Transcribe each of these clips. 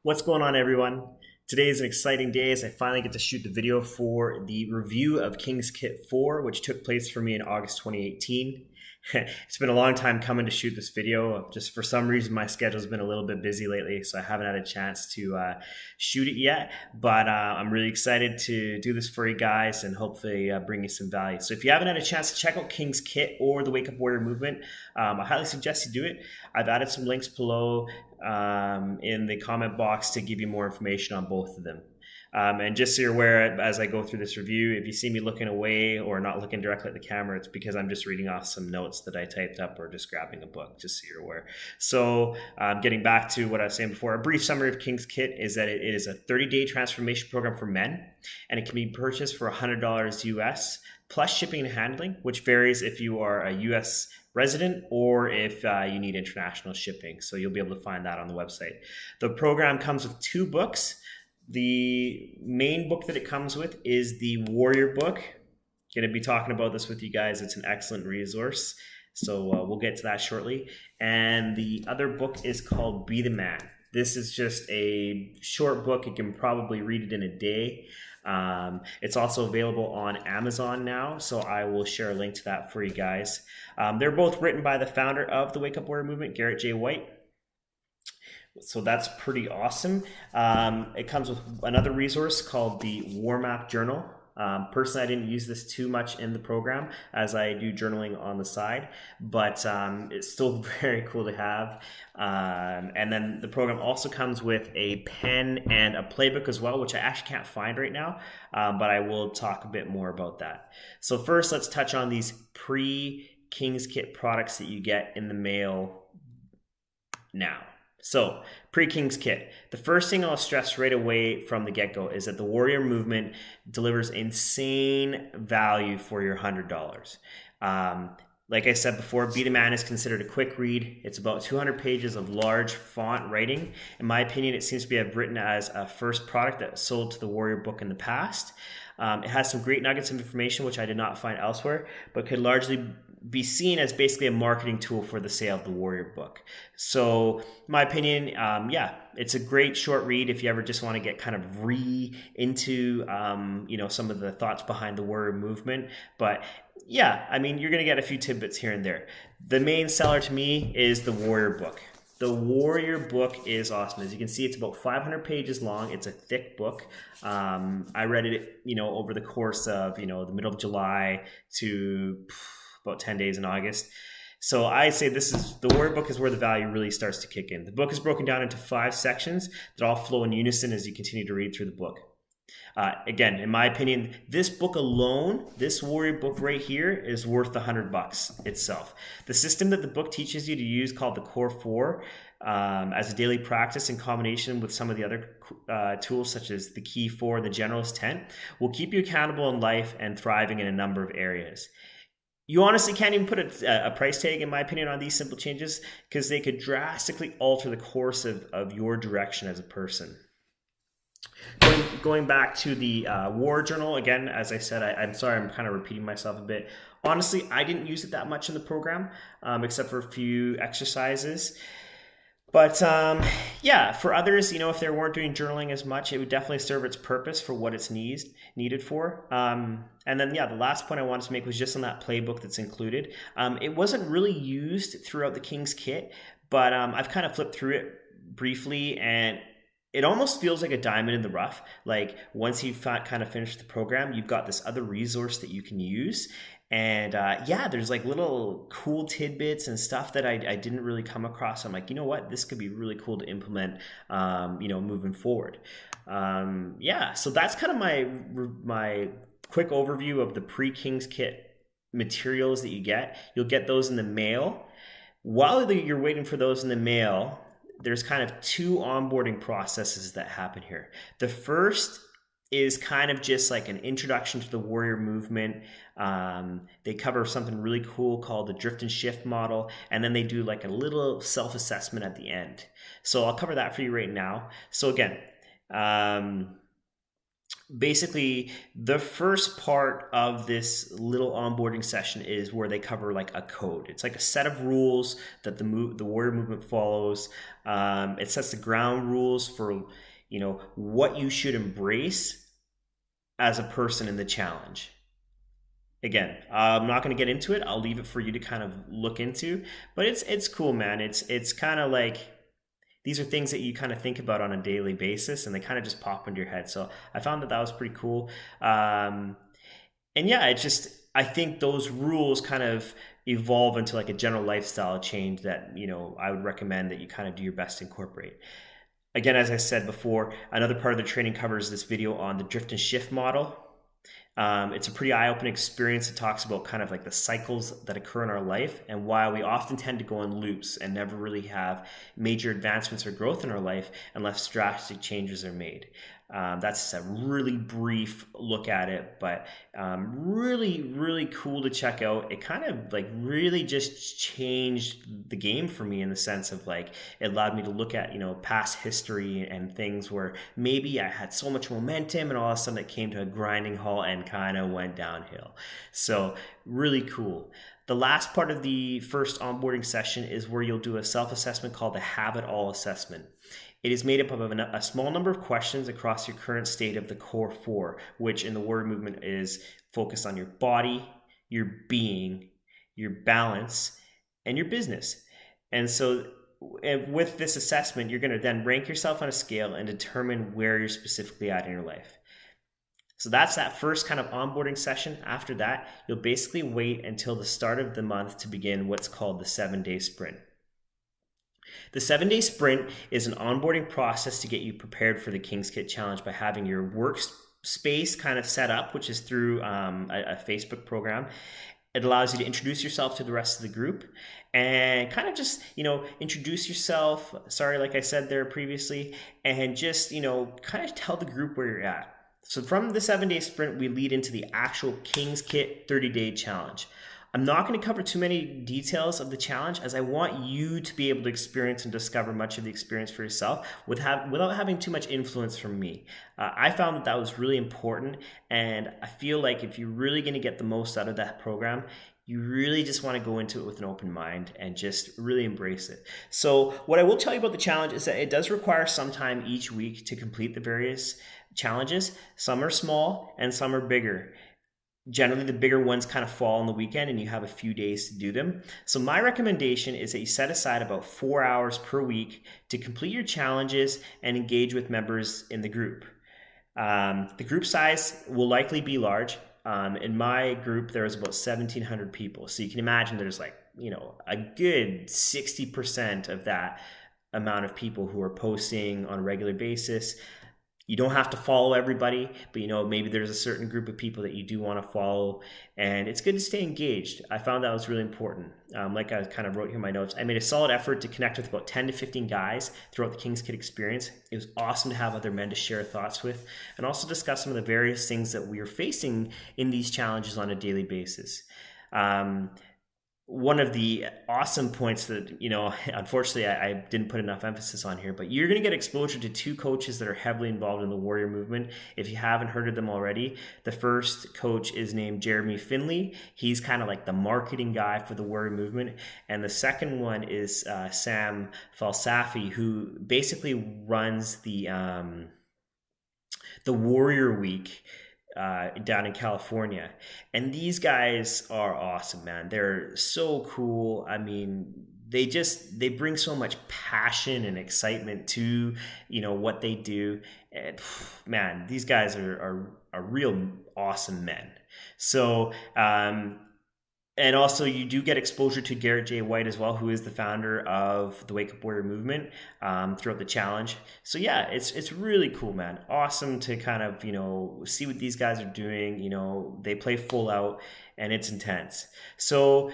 What's going on, everyone? Today is an exciting day as I finally get to shoot the video for the review of King's Kit 4, which took place for me in August 2018. It's been a long time coming to shoot this video. Just for some reason, my schedule's been a little bit busy lately, so I haven't had a chance to shoot it yet. But I'm really excited to do this for you guys and hopefully bring you some value. So if you haven't had a chance to check out King's Kit or the Wake Up Warrior movement, I highly suggest you do it. I've added some links below in the comment box to give you more information on both of them. And just so you're aware, as I go through this review, if you see me looking away or not looking directly at the camera, it's because I'm just reading off some notes that I typed up or just grabbing a book, just so you're aware. So getting back to what I was saying before, a brief summary of King's Kit is that it is a 30-day transformation program for men, and it can be purchased for $100 US, plus shipping and handling, which varies if you are a US resident or if you need international shipping. So you'll be able to find that on the website. The program comes with 2 books. The main book that it comes with is the Warrior book. Going to be talking about this with you guys. It's an excellent resource. So we'll get to that shortly. And the other book is called Be the Man. This is just a short book. You can probably read it in a day. It's also available on Amazon now, so I will share a link to that for you guys. They're both written by the founder of the Wake Up Warrior movement, Garrett J. White. So that's pretty awesome. It comes with another resource called the War Map Journal. Personally, I didn't use this too much in the program as I do journaling on the side, but it's still very cool to have. And then the program also comes with a pen and a playbook as well, which I actually can't find right now, but I will talk a bit more about that. So first, let's touch on these pre-King's Kit products that you get in the mail now. So, pre-King's Kit. The first thing I'll stress right away from the get-go is that the Warrior movement delivers insane value for your $100. Like I said before, Be the Man is considered a quick read. It's about 200 pages of large font writing. In my opinion, it seems to be written as a first product that was sold to the Warrior book in the past. It has some great nuggets of information, which I did not find elsewhere, but could largely be seen as basically a marketing tool for the sale of the Warrior book. So, in my opinion, yeah, it's a great short read if you ever just want to get kind of into some of the thoughts behind the Warrior movement. But yeah, I mean, you're going to get a few tidbits here and there. The main seller to me is the Warrior book. The Warrior book is awesome. As you can see, it's about 500 pages long. It's a thick book. I read it, over the course of, the middle of July to about 10 days in August. So I say the Warrior book is where the value really starts to kick in. The book is broken down into 5 sections that all flow in unison as you continue to read through the book. Again, in my opinion, this book alone, this Warrior book right here, is worth $100 itself. The system that the book teaches you to use, called the Core 4, as a daily practice in combination with some of the other tools such as the Key 4 and the Generalist Tent, will keep you accountable in life and thriving in a number of areas. You honestly can't even put a price tag, in my opinion, on these simple changes because they could drastically alter the course of your direction as a person. Going back to the War Journal, again, as I said, I'm sorry, I'm kind of repeating myself a bit. Honestly, I didn't use it that much in the program, except for a few exercises. But yeah, for others, if they weren't doing journaling as much, it would definitely serve its purpose for what it's needed for. And then, yeah, the last point I wanted to make was just on that playbook that's included. It wasn't really used throughout the King's Kit, but I've kind of flipped through it briefly, and it almost feels like a diamond in the rough. Like once you've kind of finished the program, you've got this other resource that you can use. And yeah, there's like little cool tidbits and stuff that I didn't really come across. I'm like, you know what, this could be really cool to implement, moving forward. Yeah, so that's kind of my quick overview of the pre-King's Kit materials that you get. You'll get those in the mail. While you're waiting for those in the mail, there's kind of 2 onboarding processes that happen here. The first is kind of just like an introduction to the Warrior movement. They cover something really cool called the drift and shift model, and then they do like a little self-assessment at the end. So I'll cover that for you right now. So again, basically the first part of this little onboarding session is where they cover like a code. It's like a set of rules that the warrior movement follows. It sets the ground rules for what you should embrace as a person in the challenge. Again, I'm not going to get into it. I'll leave it for you to kind of look into, but it's cool, man. It's kind of like, these are things that you kind of think about on a daily basis, and they kind of just pop into your head. So I found that was pretty cool. And yeah, I think those rules kind of evolve into like a general lifestyle change that, I would recommend that you kind of do your best to incorporate. Again, as I said before, another part of the training covers this video on the drift and shift model. It's a pretty eye-opening experience. It talks about kind of like the cycles that occur in our life and why we often tend to go in loops and never really have major advancements or growth in our life unless drastic changes are made. That's a really brief look at it, but really, really cool to check out. It kind of like really just changed the game for me in the sense of like, it allowed me to look at, past history and things where maybe I had so much momentum and all of a sudden it came to a grinding halt and kind of went downhill. So really cool. The last part of the first onboarding session is where you'll do a self-assessment called the Have It All assessment. It is made up of a small number of questions across your current state of the core four, which in the warrior movement is focused on your body, your being, your balance, and your business. And so with this assessment, you're going to then rank yourself on a scale and determine where you're specifically at in your life. So that's that first kind of onboarding session. After that, you'll basically wait until the start of the month to begin what's called the 7-day sprint. The 7-day sprint is an onboarding process to get you prepared for the King's Kit Challenge by having your workspace kind of set up, which is through a Facebook program. It allows you to introduce yourself to the rest of the group and kind of just, introduce yourself. Sorry, like I said there previously, and just, kind of tell the group where you're at. So from the 7-day sprint, we lead into the actual King's Kit 30-day challenge. I'm not going to cover too many details of the challenge as I want you to be able to experience and discover much of the experience for yourself without having too much influence from me. I found that was really important, and I feel like if you're really going to get the most out of that program, you really just want to go into it with an open mind and just really embrace it. So what I will tell you about the challenge is that it does require some time each week to complete the various challenges. Some are small and some are bigger. Generally, the bigger ones kind of fall on the weekend and you have a few days to do them. So my recommendation is that you set aside about 4 hours per week to complete your challenges and engage with members in the group. The group size will likely be large. In my group, there was about 1,700 people. So you can imagine there's like, a good 60% of that amount of people who are posting on a regular basis. You don't have to follow everybody, but maybe there's a certain group of people that you do want to follow, and it's good to stay engaged. I found that was really important. Like I kind of wrote here in my notes, I made a solid effort to connect with about 10 to 15 guys throughout the King's Kit experience. It was awesome to have other men to share thoughts with and also discuss some of the various things that we are facing in these challenges on a daily basis. One of the awesome points that, unfortunately I didn't put enough emphasis on here, but you're going to get exposure to 2 coaches that are heavily involved in the warrior movement. If you haven't heard of them already, the first coach is named Jeremy Finley. He's kind of like the marketing guy for the warrior movement. And the second one is Sam Falsafi, who basically runs the Warrior Week down in California. And these guys are awesome, man. They're so cool. I mean, they bring so much passion and excitement to, what they do. And man, these guys are real awesome men. So, and also you do get exposure to Garrett J. White as well, who is the founder of the Wake Up Warrior movement throughout the challenge. So yeah, it's really cool, man. Awesome to kind of, see what these guys are doing. They play full out and it's intense. So,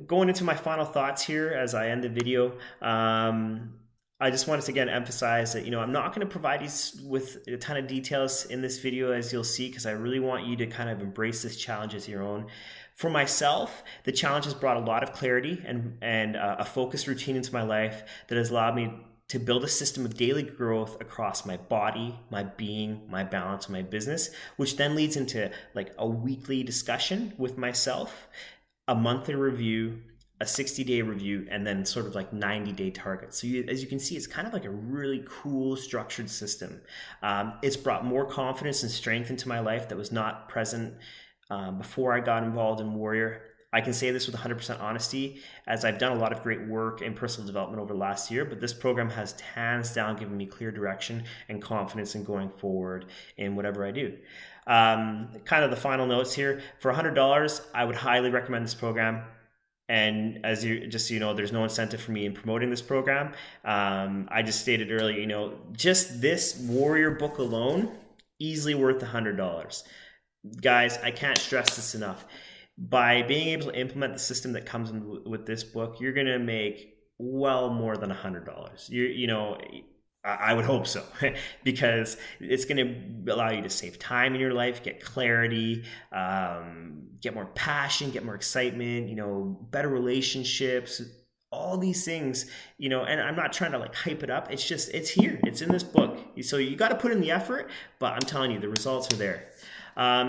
going into my final thoughts here as I end the video, I just wanted to again emphasize that, I'm not going to provide you with a ton of details in this video, as you'll see, because I really want you to kind of embrace this challenge as your own. For myself, the challenge has brought a lot of clarity and a focused routine into my life that has allowed me to build a system of daily growth across my body, my being, my balance, my business, which then leads into like a weekly discussion with myself, a monthly review, a 60-day review, and then sort of like 90-day targets. So as you can see, it's kind of like a really cool structured system. It's brought more confidence and strength into my life that was not present before I got involved in Warrior. I can say this with 100% honesty, as I've done a lot of great work in personal development over the last year, but this program has hands down given me clear direction and confidence in going forward in whatever I do. Kind of the final notes here. For $100, I would highly recommend this program. And as you just so you know, there's no incentive for me in promoting this program. I just stated earlier, you know, just this Warrior book alone, easily worth $100. Guys, I can't stress this enough. By being able to implement the system that comes in with this book, you're going to make well more than $100. You know, I would hope so, because it's going to allow you to save time in your life, get clarity, get more passion, get more excitement, you know, better relationships, all these things, you know, and I'm not trying to like hype it up. It's just, it's here. It's in this book. So you got to put in the effort, but I'm telling you, the results are there.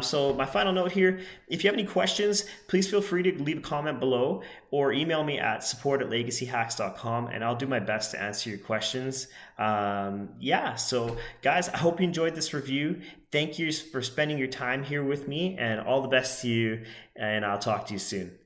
So my final note here, if you have any questions, please feel free to leave a comment below or email me at support@legacyhacks.com, and I'll do my best to answer your questions. Yeah, so guys, I hope you enjoyed this review. Thank you for spending your time here with me, and all the best to you, and I'll talk to you soon.